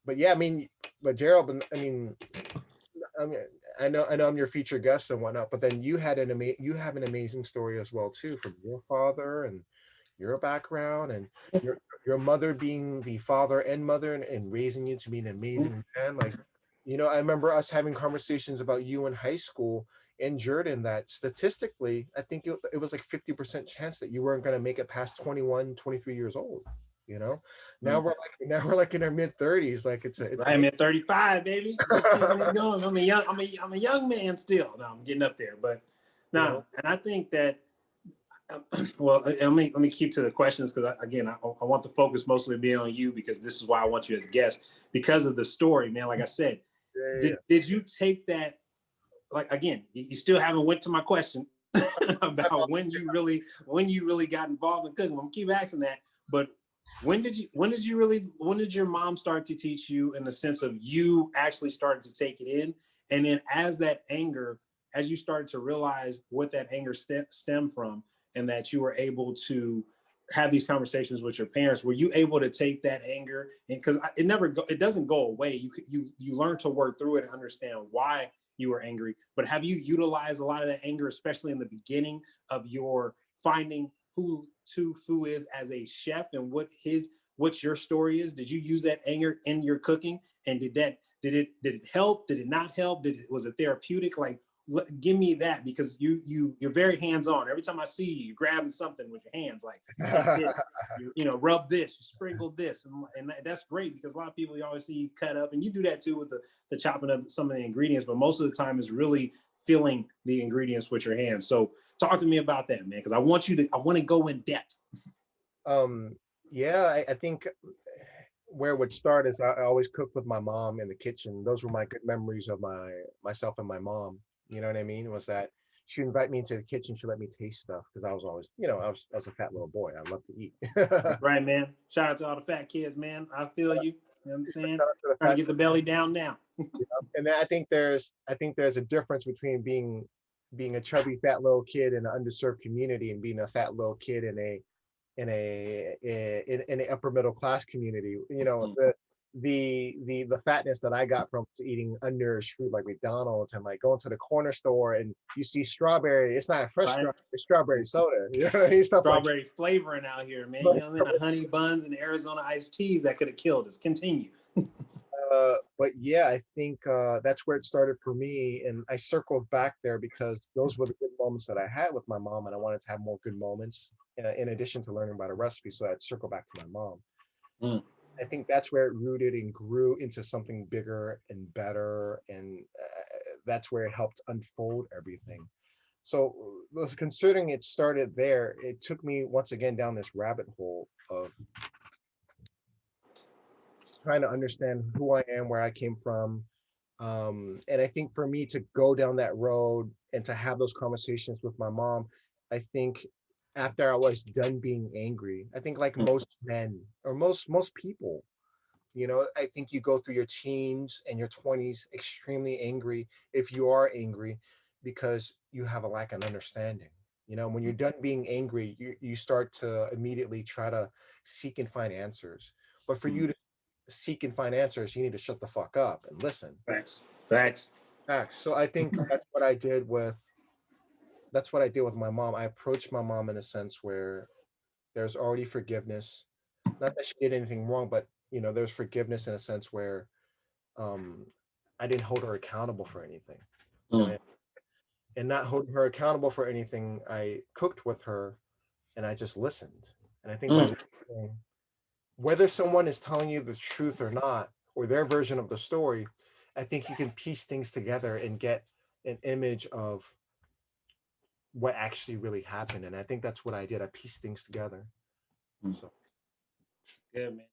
but yeah, I mean, but Gerald, I mean, I know I'm your featured guest and whatnot, but then you have an amazing story as well too, from your father and your background, and your mother being the father and mother, and raising you to be an amazing man. Like, I remember us having conversations about you in high school in Jordan, that statistically, I think it was like 50% chance that you weren't going to make it past 21, 23 years old. You know, now we're like in our mid 30s. Like it's I'm at 35, baby. Let's keep it going. I'm a young man still. No, I'm getting up there, but no. And I think that. Well, let me keep to the questions, because again, I want the focus mostly to be on you, because this is why I want you as a guest, because of the story, man. Like I said, did you take that? Like, again, you still haven't went to my question about when you really got involved in cooking. I'm gonna keep asking that, but when did your mom start to teach you, in the sense of you actually started to take it in, and then as you started to realize what that anger stemmed from, and that you were able to have these conversations with your parents, were you able to take that anger? And because it doesn't go away. You learn to work through it and understand why you were angry. But have you utilized a lot of that anger, especially in the beginning of your finding who Tu Phu is as a chef, and what your story is? Did you use that anger in your cooking? And did it help? Did it not help? Was it therapeutic? Like, give me that, because you're very hands-on. Every time I see you, you're grabbing something with your hands, like, take this, rub this, you sprinkle this, and that's great, because a lot of people, you always see you cut up, and you do that too with the chopping of some of the ingredients, but most of the time is really feeling the ingredients with your hands. So talk to me about that, man, because I want to go in depth. Yeah, I think where it would start is I always cooked with my mom in the kitchen. Those were my good memories of myself and my mom. You know what I mean? Was that she'd invite me into the kitchen, she'd let me taste stuff, because I was always, I was a fat little boy. I love to eat. Right, man. Shout out to all the fat kids, man. I feel you. You know what I'm saying? Trying to get the Kids, belly down now. And I think there's a difference between being a chubby fat little kid in an underserved community, and being a fat little kid in a upper middle class community. The fatness that I got from eating unnourished food like McDonald's, and like going to the corner store and you see strawberry. It's not fresh Right? strawberry, it's strawberry soda. Stuff Strawberry flavoring out here, man. You know what I mean? The honey buns and Arizona iced teas that could have killed us. Continue. But yeah, I think that's where it started for me, and I circled back there because those were the good moments that I had with my mom, and I wanted to have more good moments in addition to learning about a recipe. So I'd circle back to my mom. Mm. I think that's where it rooted and grew into something bigger and better, and that's where it helped unfold everything. So, considering it started there, it took me once again down this rabbit hole of trying to understand who I am, where I came from. And I think for me to go down that road and to have those conversations with my mom, I think after I was done being angry, I think like most men or most people, I think you go through your teens and your 20s extremely angry, if you are angry, because you have a lack of understanding. When you're done being angry, you start to immediately try to seek and find answers. But for you to seek and find answers, you need to shut the fuck up and listen. Facts. Facts. Facts. So I think that's what I did with my mom. I approached my mom in a sense where there's already forgiveness. Not that she did anything wrong, but there's forgiveness in a sense where um I didn't hold her accountable for anything. Mm. And not holding her accountable for anything, I cooked with her and I just listened. And I think by Mm. listening, whether someone is telling you the truth or not, or their version of the story, I think you can piece things together and get an image of what actually really happened. And I think that's what I did. I pieced things together. Mm. So Good, man.